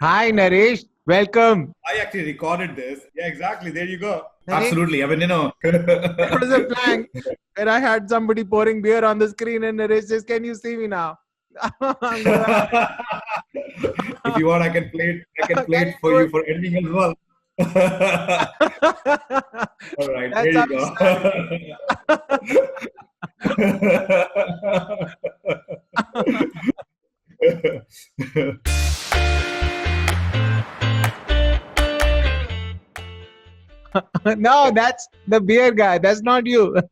Hi, Naresh. Welcome. I actually recorded this. Yeah, exactly. There you go. Naresh, Absolutely. I mean, there was a plank where I had somebody pouring beer on the screen, and Naresh says, "Can you see me now?" I'm gonna. if you want, I can play it. I can play Can it you for do you it? for ending as well. All right, there That's how you we go. started. No, that's the beer guy. That's not you. Let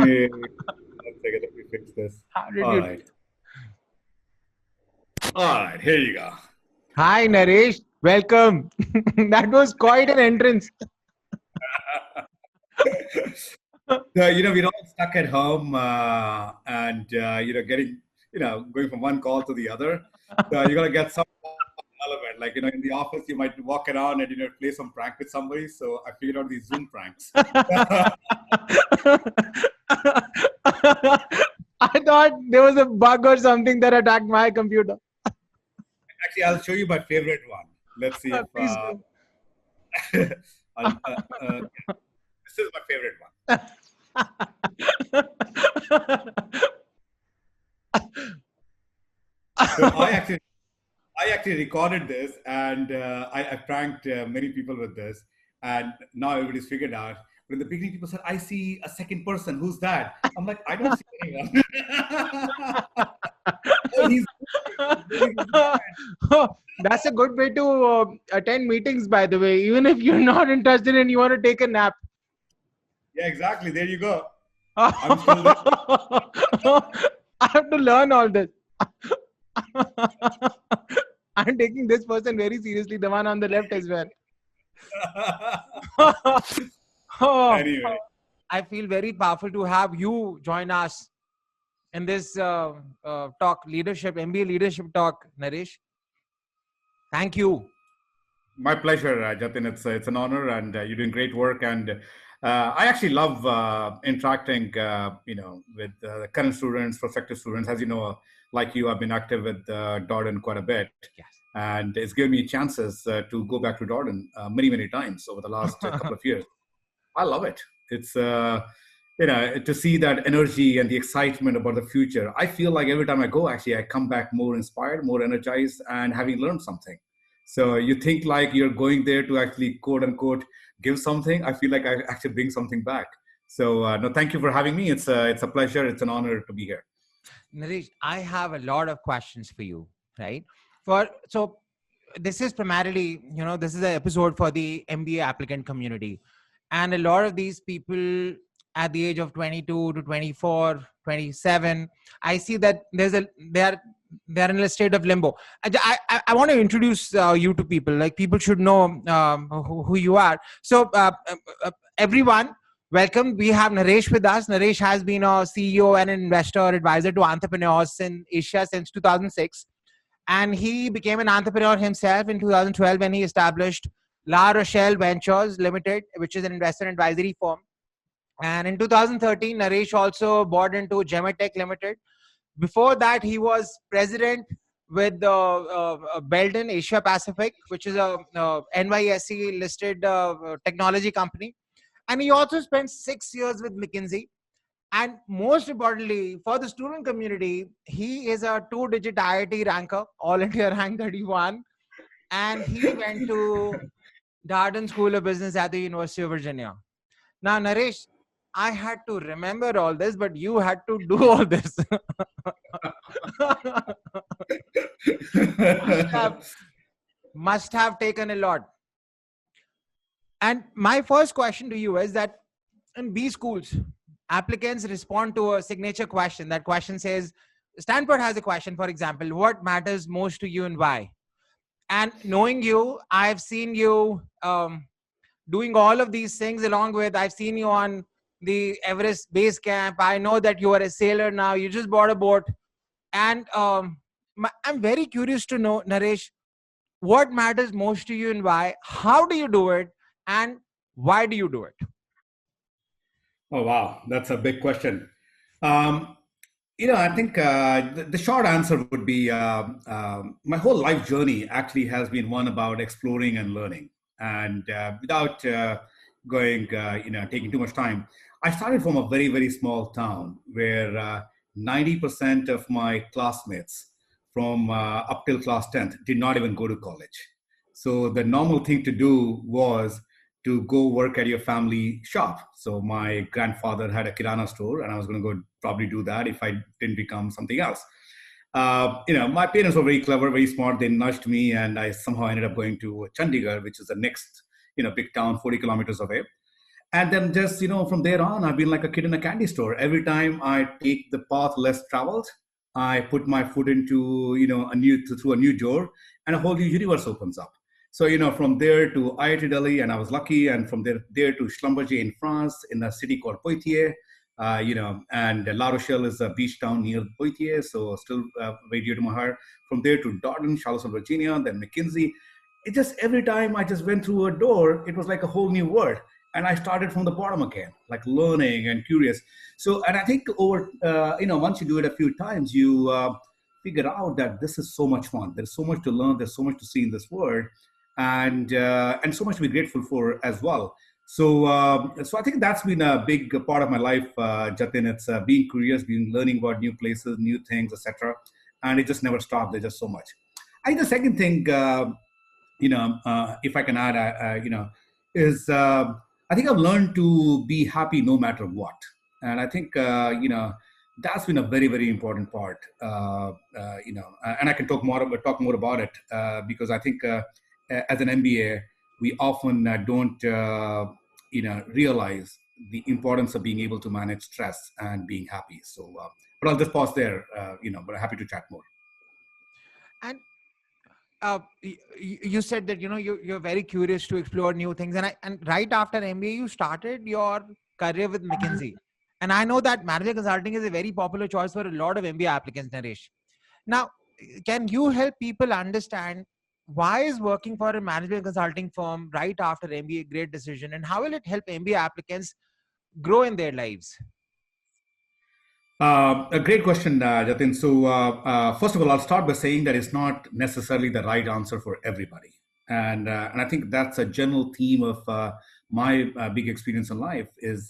me one second. Let me fix this. How did All you do? right. All right. Here you go. Hi, Naresh. Welcome. That was quite an entrance. So, we're all stuck at home and, getting, going from one call to the other. So you got to get some element. Like, in the office, you might walk around and, play some prank with somebody. So I figured out these Zoom pranks. I thought there was a bug or something that attacked my computer. Actually, I'll show you my favorite one. Let's see if Please do. I'll, this is my favorite one. So I actually recorded this and I pranked many people with this. And now everybody's figured out. But in the beginning, people said, I see a second person. Who's that? I'm like, I don't see anyone. Oh, he's moving with the band. That's a good way to attend meetings, by the way. Even if you're not interested and you want to take a nap. Yeah, exactly. There you go. I'm still there. I have to learn all this. I'm taking this person very seriously, the one on the left as well. Oh, Anyway. I feel very powerful to have you join us in this talk, leadership, MBA leadership talk, Naresh. Thank you. My pleasure, Jatin. It's an honor, and you're doing great work. And I actually love interacting, with current students, prospective students. As you know, like you, I've been active with Darden quite a bit, Yes. and it's given me chances to go back to Darden many, many times over the last couple of years. I love it. It's to see that energy and the excitement about the future. I feel like every time I go, actually, I come back more inspired, more energized, and having learned something. So you think like you're going there to actually quote unquote give something. I feel like I actually bring something back. So no, thank you for having me. It's a pleasure. It's an honor to be here. Naresh, I have a lot of questions for you, right? For so this is primarily, this is an episode for the MBA applicant community. And a lot of these people at the age of 22 to 24, 27, I see that they're in a state of limbo. I want to introduce you to people. Like, people should know who you are. So everyone, welcome. We have Naresh with us. Naresh has been a CEO and an investor advisor to entrepreneurs in Asia since 2006. And he became an entrepreneur himself in 2012 when he established La Rochelle Ventures Ltd, which is an investor advisory firm. And in 2013, Naresh also bought into JMATEK Limited. Before that, he was president with the Belden Asia Pacific, which is a NYSE listed technology company. And he also spent 6 years with McKinsey. And most importantly, for the student community, he is a two-digit IIT ranker, All India Rank 31. And he went to Darden School of Business at the University of Virginia. Now, Naresh, I had to remember all this, but you had to do all this. must have must have taken a lot. And my first question to you is that in B schools, applicants respond to a signature question. That question says, Stanford has a question, for example, what matters most to you and why? And knowing you, I've seen you doing all of these things along with, I've seen you on the Everest base camp. I know that you are a sailor now. You just bought a boat. And I'm very curious to know, Naresh, what matters most to you and why? How do you do it? And why do you do it? Oh, wow. That's a big question. Um, I think the short answer would be my whole life journey actually has been one about exploring and learning. And without going, taking too much time, I started from a very, very small town where 90% of my classmates from up till class 10th did not even go to college. So the normal thing to do was to go work at your family shop. So my grandfather had a kirana store, and I was going to go probably do that if I didn't become something else. My parents were very clever, very smart. They nudged me, and I somehow ended up going to Chandigarh, which is the next, big town, 40 kilometers away. And then just, from there on, I've been like a kid in a candy store. Every time I take the path less traveled, I put my foot into, through a new door, and a whole new universe opens up. So, from there to IIT Delhi, and I was lucky, and from there to Schlumberger in France, in a city called Poitiers, and La Rochelle is a beach town near Poitiers, so still very dear to my heart. From there to Darden, Charlottesville, Virginia, then McKinsey. It just every time I just went through a door, it was like a whole new world, and I started from the bottom again, like learning and curious. So, and I think over, once you do it a few times, you figure out that this is so much fun. There's so much to learn. There's so much to see in this world, and so much to be grateful for as well. So I think that's been a big part of my life, Jatin. It's being curious, being learning about new places, new things, etc. And it just never stopped. There's just so much. I think the second thing, if I can add, is I think I've learned to be happy no matter what, and I think that's been a very, very important part. And I can talk more about it because I think as an MBA, we often don't realize the importance of being able to manage stress and being happy. But I'll just pause there. But I'm happy to chat more. And you said that you're very curious to explore new things, and right after MBA you started your career with McKinsey, and I know that management consulting is a very popular choice for a lot of MBA applicants, Naresh. Now, can you help people understand why is working for a management consulting firm right after MBA a great decision, and how will it help MBA applicants grow in their lives? A great question, Jatin. First of all, I'll start by saying that it's not necessarily the right answer for everybody, and I think that's a general theme of my big experience in life. Is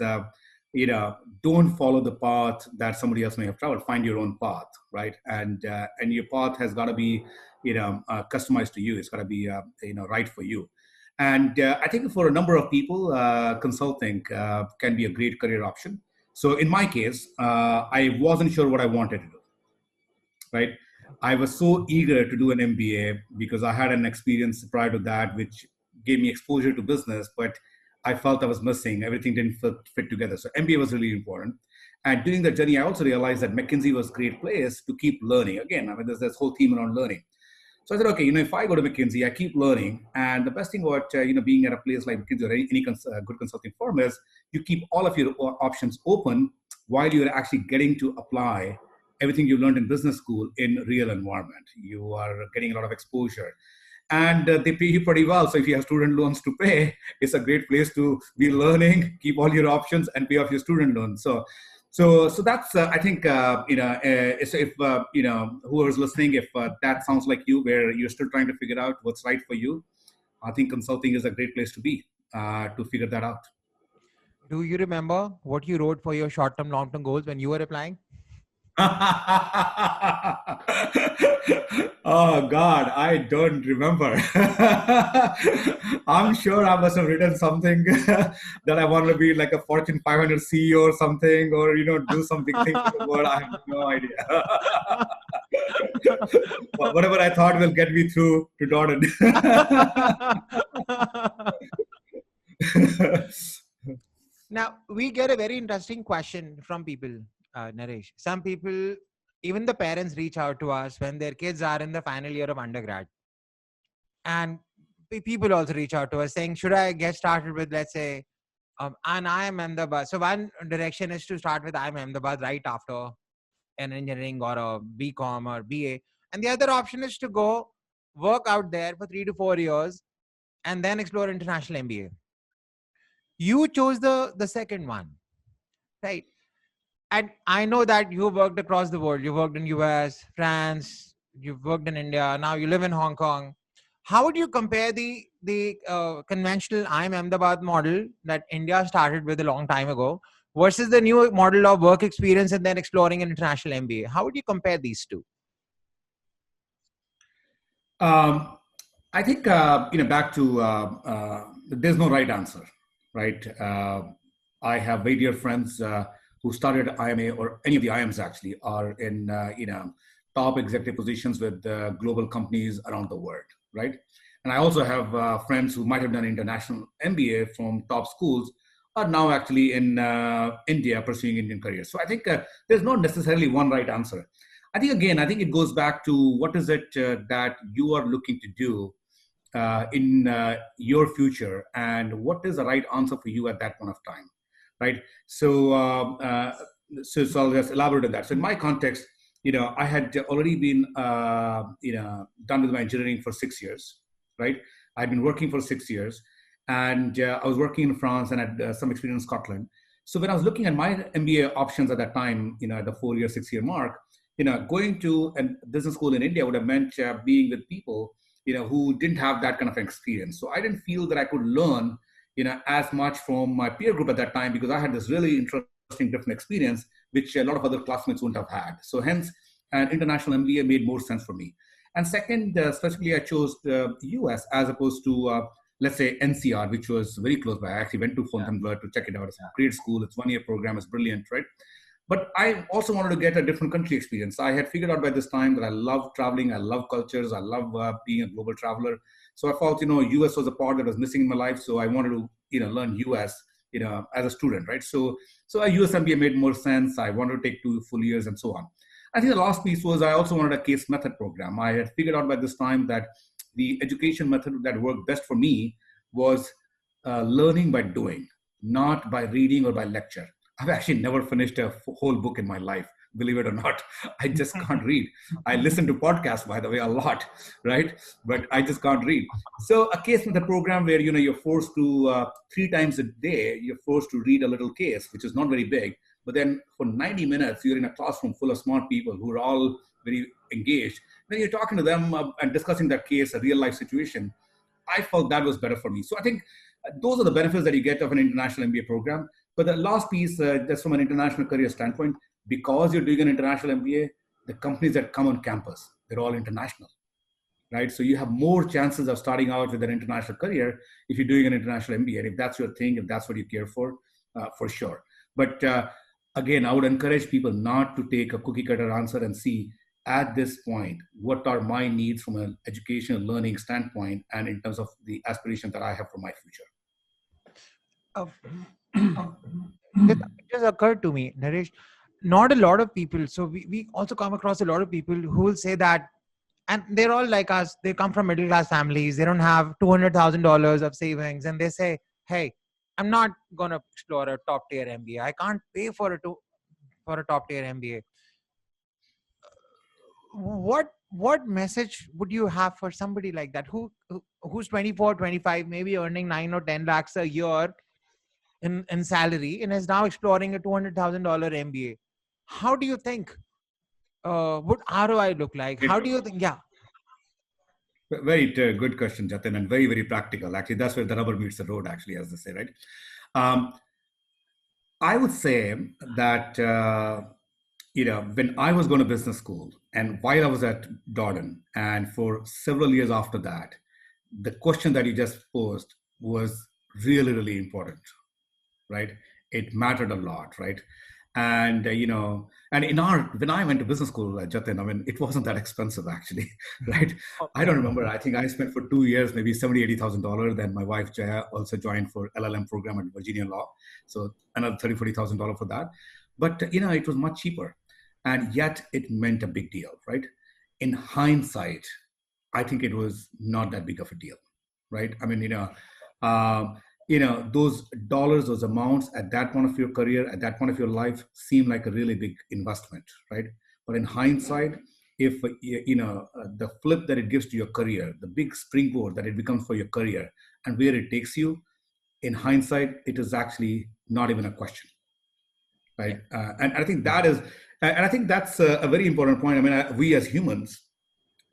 don't follow the path that somebody else may have traveled. Find your own path, right? And your path has got to be customized to you. It's got to be right for you. And I think for a number of people, consulting can be a great career option. So in my case, I wasn't sure what I wanted to do, right? I was so eager to do an MBA because I had an experience prior to that, which gave me exposure to business, but I felt I was missing. Everything didn't fit together. So MBA was really important. And during the journey, I also realized that McKinsey was a great place to keep learning. Again, I mean, there's this whole theme around learning. So I said, okay, if I go to McKinsey, I keep learning. And the best thing about, being at a place like McKinsey or any good consulting firm is you keep all of your options open while you're actually getting to apply everything you learned in business school in real environment. You are getting a lot of exposure. And they pay you pretty well. So if you have student loans to pay, it's a great place to be learning, keep all your options, and pay off your student loans. So that's I think so if whoever's listening, if that sounds like you, where you're still trying to figure out what's right for you, I think consulting is a great place to be to figure that out. Do you remember what you wrote for your short-term, long-term goals when you were applying? Oh God, I don't remember. I'm sure I must have written something that I want to be like a Fortune 500 CEO or something, or do some big thing for the world. I have no idea. Whatever I thought will get me through to Darden. Now, we get a very interesting question from people, Naresh. Some people, even the parents, reach out to us when their kids are in the final year of undergrad. And people also reach out to us saying, should I get started with, let's say, an IIM Ahmedabad? So one direction is to start with IIM Ahmedabad right after an engineering or a BCom or BA. And the other option is to go work out there for 3 to 4 years and then explore international MBA. You chose the second one. right? And I know that you worked across the world. You worked in US, France, you've worked in India. Now you live in Hong Kong. How would you compare the conventional I'm Ahmedabad model that India started with a long time ago versus the new model of work experience and then exploring an international MBA? How would you compare these two? Um, I think back to there's no right answer, right? I have very dear friends who started IMA or any of the IMs actually are in top executive positions with global companies around the world, right? And I also have friends who might have done international MBA from top schools are now actually in India pursuing Indian careers. So I think there's not necessarily one right answer. I think it goes back to what is it that you are looking to do in your future, and what is the right answer for you at that point of time, right? So I'll just elaborate on that. So in my context, I had already been done with my engineering for 6 years, right? I'd been working for 6 years, and I was working in France and had some experience in Scotland. So when I was looking at my MBA options at that time, at the 4 year, 6 year mark, going to a business school in India would have meant being with people, who didn't have that kind of experience. So I didn't feel that I could learn, as much from my peer group at that time because I had this really interesting different experience, which a lot of other classmates wouldn't have had. So hence, an international MBA made more sense for me. And second, specifically, I chose the US as opposed to, let's say, NCR, which was very close by. I actually went to Fontainebleau to check it out. It's a great school. It's 1 year program. It's brilliant, right? But I also wanted to get a different country experience. I had figured out by this time that I love traveling, I love cultures, I love being a global traveler. So I felt, US was a part that was missing in my life. So I wanted to, learn US, as a student, right? So a US MBA made more sense. I wanted to take 2 full years and so on. I think the last piece was I also wanted a case method program. I had figured out by this time that the education method that worked best for me was learning by doing, not by reading or by lecture. I've actually never finished a whole book in my life, believe it or not. I just can't read. I listen to podcasts, by the way, a lot, right? But I just can't read. So a case method program where, you're forced to, 3 times a day, you're forced to read a little case, which is not very big. But then for 90 minutes, you're in a classroom full of smart people who are all very engaged. Then you're talking to them and discussing that case, a real life situation. I felt that was better for me. So I think those are the benefits that you get of an international MBA program. But the last piece, just from an international career standpoint, because you're doing an international MBA, the companies that come on campus, they're all international, right? So you have more chances of starting out with an international career if you're doing an international MBA. And if that's your thing, if that's what you care for sure. But again, I would encourage people not to take a cookie cutter answer and see at this point, what are my needs from an educational learning standpoint and in terms of the aspiration that I have for my future. Uh, it just occurred to me, Naresh, not a lot of people. So we also come across a lot of people who will say that, and they're all like us. They come from middle class families. They don't have $200,000 of savings. And they say, hey, I'm not going to explore a top tier MBA. I can't pay for a top tier MBA. What message would you have for somebody like that who's 24, 25, maybe earning 9 or 10 lakhs a year in salary and is now exploring a $200,000 MBA? How do you think would ROI look like? How do you think? Yeah. Very good question, Jatin, and very, very practical. Actually, that's where the rubber meets the road, actually, as they say, right? I would say that, when I was going to business school and while I was at Darden and for several years after that, the question that you just posed was really, really important, right? It mattered a lot, right? And and when I went to business school, Jatin, I mean, it wasn't that expensive actually, right? I don't remember. I think I spent for 2 years maybe $70,000-$80,000. Then my wife Jaya also joined for LLM program at Virginia Law, so another $30,000-$40,000 for that. But it was much cheaper, and yet it meant a big deal, right? In hindsight, I think it was not that big of a deal, right? I mean, those dollars, those amounts at that point of your career, at that point of your life seem like a really big investment, right? But in hindsight, if the flip that it gives to your career, the big springboard that it becomes for your career and where it takes you, in hindsight, it is actually not even a question. right? Yeah. And I think that is, and I think that's a very important point. I mean, we as humans,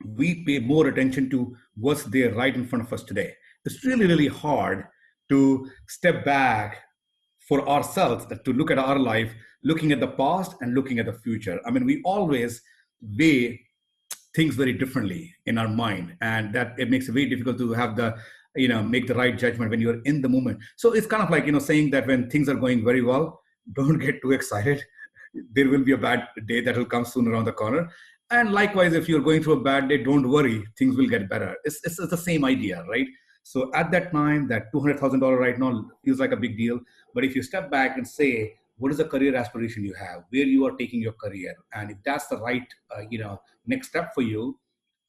we pay more attention to what's there right in front of us today. It's really, really hard to step back for ourselves, to look at our life, looking at the past and looking at the future. I mean, we always weigh things very differently in our mind, and that it makes it very difficult to have the make the right judgment when you're in the moment. So it's kind of like saying that when things are going very well, don't get too excited. There will be a bad day that will come soon around the corner. And likewise, if you're going through a bad day, don't worry, things will get better. It's the same idea, right? So at that time, that $200,000 right now feels like a big deal. But if you step back and say, what is the career aspiration you have, where you are taking your career, and if that's the right, next step for you,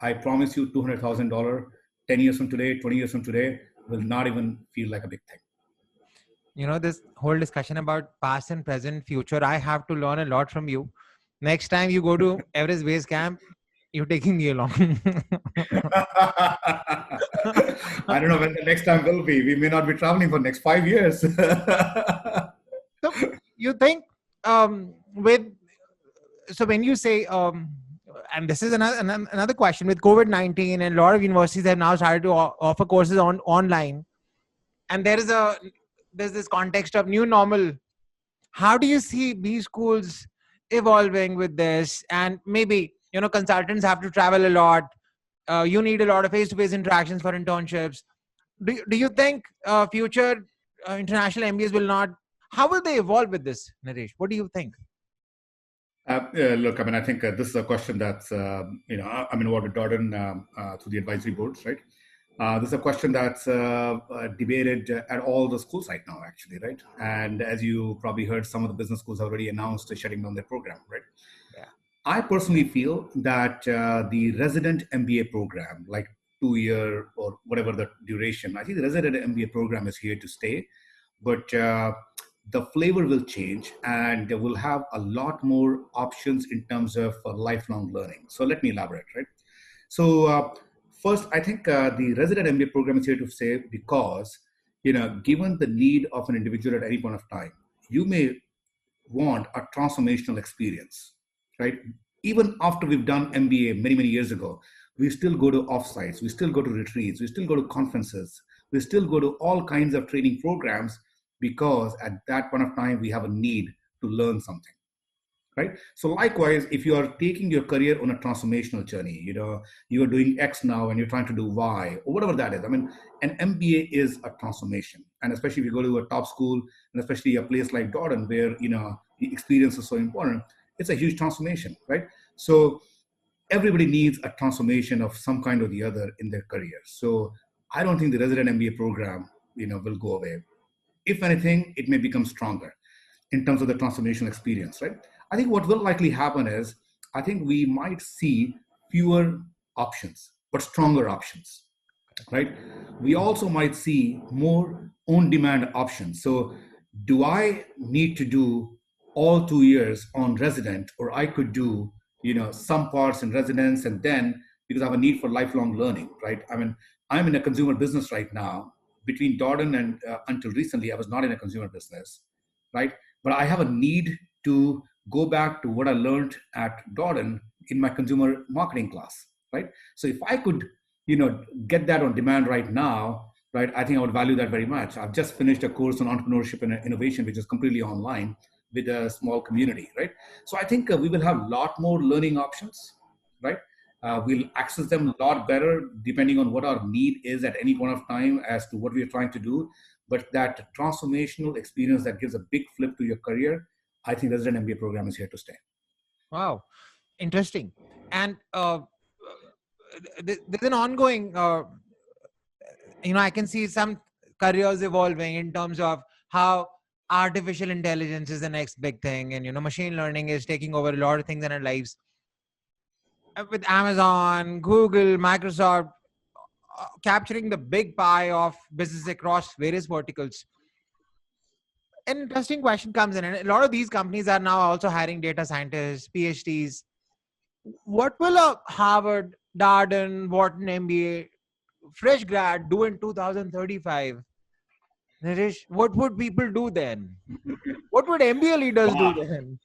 I promise you, $200,000, 10 years from today, 20 years from today, will not even feel like a big thing. This whole discussion about past and present, future, I have to learn a lot from you. Next time you go to Everest Base Camp, you're taking me along. I don't know when the next time will be. We may not be traveling for next 5 years. So you think with so when you say and this is another question with COVID-19, and a lot of universities have now started to offer courses online, and there's this context of new normal. How do you see these schools evolving with this? And maybe consultants have to travel a lot. You need a lot of face-to-face interactions for internships. Do you think future international MBAs will not? How will they evolve with this, Naresh? What do you think? Look, I mean, I think this is a question that's, I'm involved with Darden through the advisory boards, right? This is a question that's debated at all the schools right now, actually, right? And as you probably heard, some of the business schools have already announced shutting down their program, right? Yeah. I personally feel that the resident MBA program, like 2 year or whatever the duration, I think the resident MBA program is here to stay, but the flavor will change and we'll have a lot more options in terms of lifelong learning. So let me elaborate, right? So first, I think the resident MBA program is here to stay because, given the need of an individual at any point of time, you may want a transformational experience, right? Even after we've done MBA many, many years ago, we still go to offsites, we still go to retreats, we still go to conferences, we still go to all kinds of training programs because at that point of time, we have a need to learn something, right? So likewise, if you are taking your career on a transformational journey, you are doing X now and you're trying to do Y or whatever that is. I mean, an MBA is a transformation. And especially if you go to a top school and especially a place like Darden where, the experience is so important, it's a huge transformation, right? So everybody needs a transformation of some kind or the other in their career. So I don't think the resident MBA program, will go away. If anything, it may become stronger in terms of the transformational experience, right? I think what will likely happen is, I think we might see fewer options, but stronger options, right? We also might see more on-demand options. So do I need to do all 2 years on resident, or I could do, some parts in residence and then because I have a need for lifelong learning, right? I mean, I'm in a consumer business right now. Between Darden and until recently, I was not in a consumer business, right? But I have a need to go back to what I learned at Darden in my consumer marketing class, right? So if I could, get that on demand right now, right, I think I would value that very much. I've just finished a course on entrepreneurship and innovation, which is completely online with a small community, right? So I think we will have a lot more learning options, right? We'll access them a lot better depending on what our need is at any point of time as to what we are trying to do. But that transformational experience that gives a big flip to your career, I think resident MBA program is here to stay. Wow, interesting. And there's an ongoing. I can see some careers evolving in terms of how artificial intelligence is the next big thing, and machine learning is taking over a lot of things in our lives. With Amazon, Google, Microsoft capturing the big pie of business across various verticals. An interesting question comes in, and a lot of these companies are now also hiring data scientists, PhDs. What will a Harvard, Darden, Wharton MBA fresh grad do in 2035, Naresh, what would people do then? What would MBA leaders do then?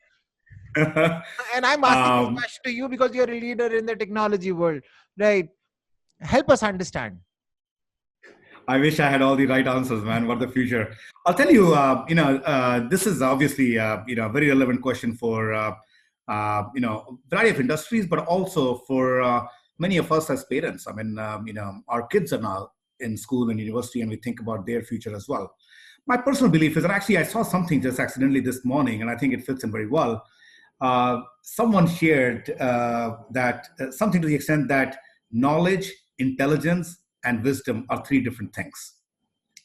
And I'm asking this um, question to you because you're a leader in the technology world, right? Help us understand. I wish I had all the right answers, man. What the future? I'll tell you. This is obviously a very relevant question for variety of industries, but also for many of us as parents. I mean, our kids are now in school and university, and we think about their future as well. My personal belief is, and actually, I saw something just accidentally this morning, and I think it fits in very well. Someone shared that something to the extent that knowledge, intelligence, and wisdom are three different things,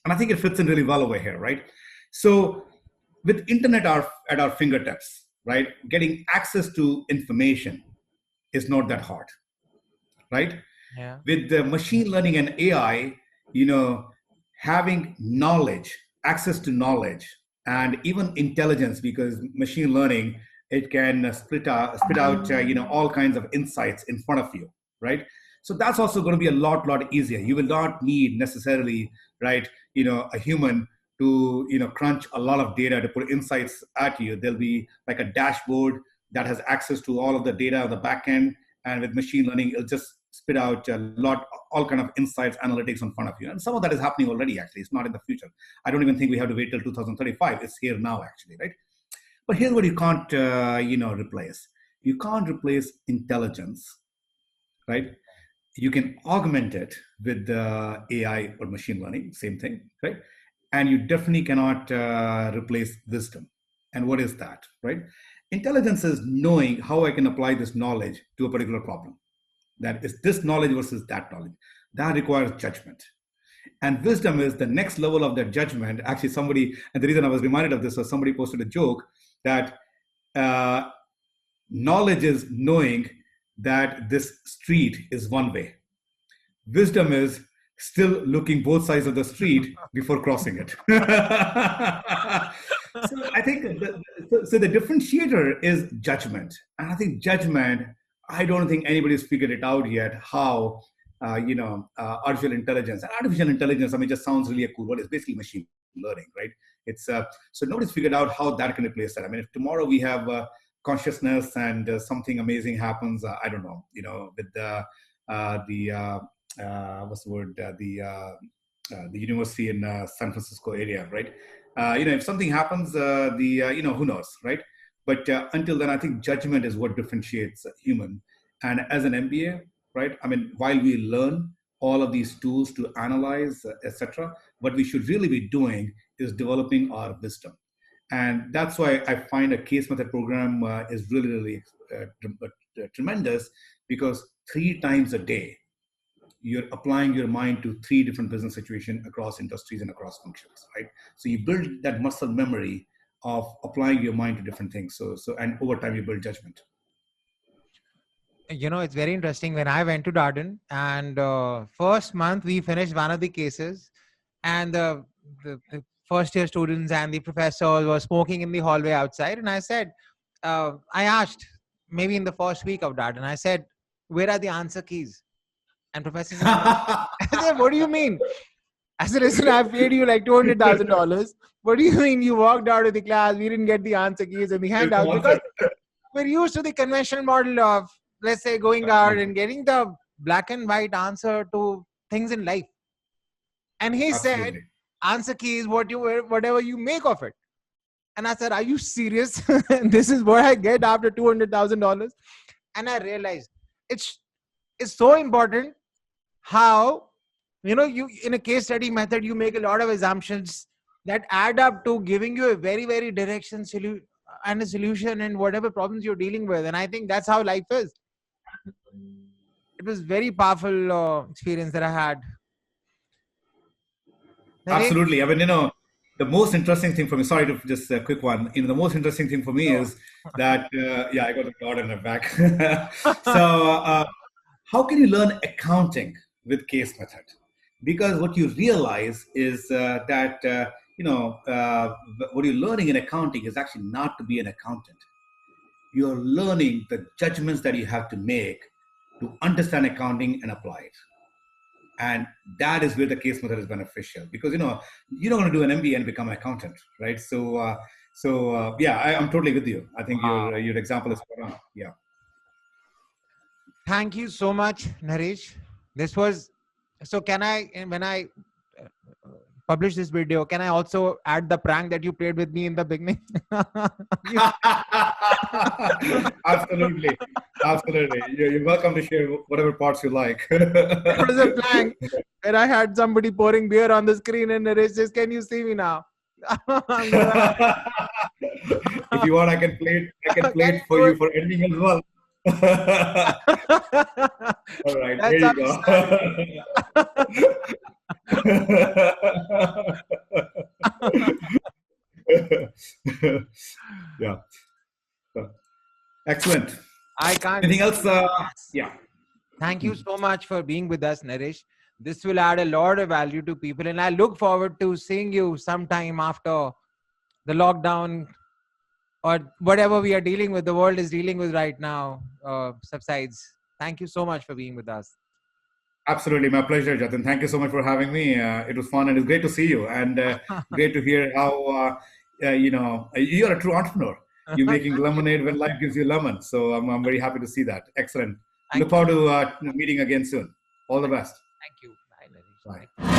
and I think it fits in really well over here, right? So, with internet at our fingertips, right, getting access to information is not that hard, right? Yeah. With the machine learning and AI, you know, having knowledge, access to knowledge, and even intelligence, because machine learning, it can spit out all kinds of insights in front of you, right? So that's also going to be a lot easier. You will not need necessarily, right, a human to crunch a lot of data to put insights at you. There'll be like a dashboard that has access to all of the data on the back end, and with machine learning, it'll just spit out all kind of insights, analytics in front of you. And some of that is happening already. Actually, it's not in the future. I don't even think we have to wait till 2035. It's here now, actually, right? But here's what you can't, replace. You can't replace intelligence, right? You can augment it with AI or machine learning, same thing, right? And you definitely cannot replace wisdom. And what is that, right? Intelligence is knowing how I can apply this knowledge to a particular problem. That is this knowledge versus that knowledge. That requires judgment. And wisdom is the next level of that judgment. Actually, somebody, and the reason I was reminded of this was somebody posted a joke that uh, knowledge is knowing that this street is one way. Wisdom is still looking both sides of the street before crossing it. So I think so the differentiator is judgment. And I think judgment, I don't think anybody's figured it out yet how artificial intelligence, I mean, just sounds really a cool word. It's basically machine learning, right? It's so nobody's figured out how that can replace that. I mean, if tomorrow we have consciousness and something amazing happens, I don't know, with the what's the word, the university in San Francisco area, right? If something happens, who knows, right? But until then, I think judgment is what differentiates a human. And as an MBA, right? I mean, while we learn all of these tools to analyze, etc., what we should really be doing is developing our wisdom. And that's why I find a case method program is really tremendous, because 3 times a day, you're applying your mind to 3 different business situations across industries and across functions, right? So you build that muscle memory of applying your mind to different things. And over time you build judgment. It's very interesting. When I went to Darden, and first month we finished one of the cases, and the first year students and the professor were smoking in the hallway outside. And I said, I asked, maybe in the first week of Darden, I said, where are the answer keys? And professor said, I said, what do you mean? I said, listen, I paid you like $200,000. What do you mean you walked out of the class, we didn't get the answer keys and the handouts? Because we're used to the conventional model of, let's say, going out and getting the black and white answer to things in life. And he said, answer key is whatever you make of it. And I said, are you serious? This is what I get after $200,000. And I realized it's so important how, you in a case study method, you make a lot of assumptions that add up to giving you a very, very direction and a solution in whatever problems you're dealing with. And I think that's how life is. It was very powerful experience that I had. Absolutely. I mean, the most interesting thing for me, sorry to just a quick one, the most interesting thing for me is that, I got the card in the back. So how can you learn accounting with case method? Because what you realize is that, what you're learning in accounting is actually not to be an accountant. You're learning the judgments that you have to make to understand accounting and apply it. And that is where the case method is beneficial, because you're not going to do an MBA and become an accountant, right? Yeah, I'm totally with you. I think Wow. your example is spot on. Yeah. Thank you so much, Naresh. This was so. Can I, when I uh, publish this video, can I also add the prank that you played with me in the beginning? You- Absolutely, absolutely. You're welcome to share whatever parts you like. It was a prank where I had somebody pouring beer on the screen and Naresh says, "Can you see me now?" I'm gonna, If you want, I can play it. I can play can it you for do you it? for ending as well. All right, there That's how you we go. started. Yeah. Excellent. I can't. Anything else? Yes. Yeah. Thank you so much for being with us, Naresh. This will add a lot of value to people, and I look forward to seeing you sometime after the lockdown or whatever we are dealing with, the world is dealing with right now, subsides. Thank you so much for being with us. Absolutely, my pleasure, Jatin. Thank you so much for having me. It was fun, and it's great to see you, and great to hear how you're a true entrepreneur. You're making Thank you. lemonade when life gives you lemon. So I'm very happy to see that. Excellent. Look Thank you. forward to meeting again soon. All the best. Thank you. Bye, Naresh. Bye. Thank you.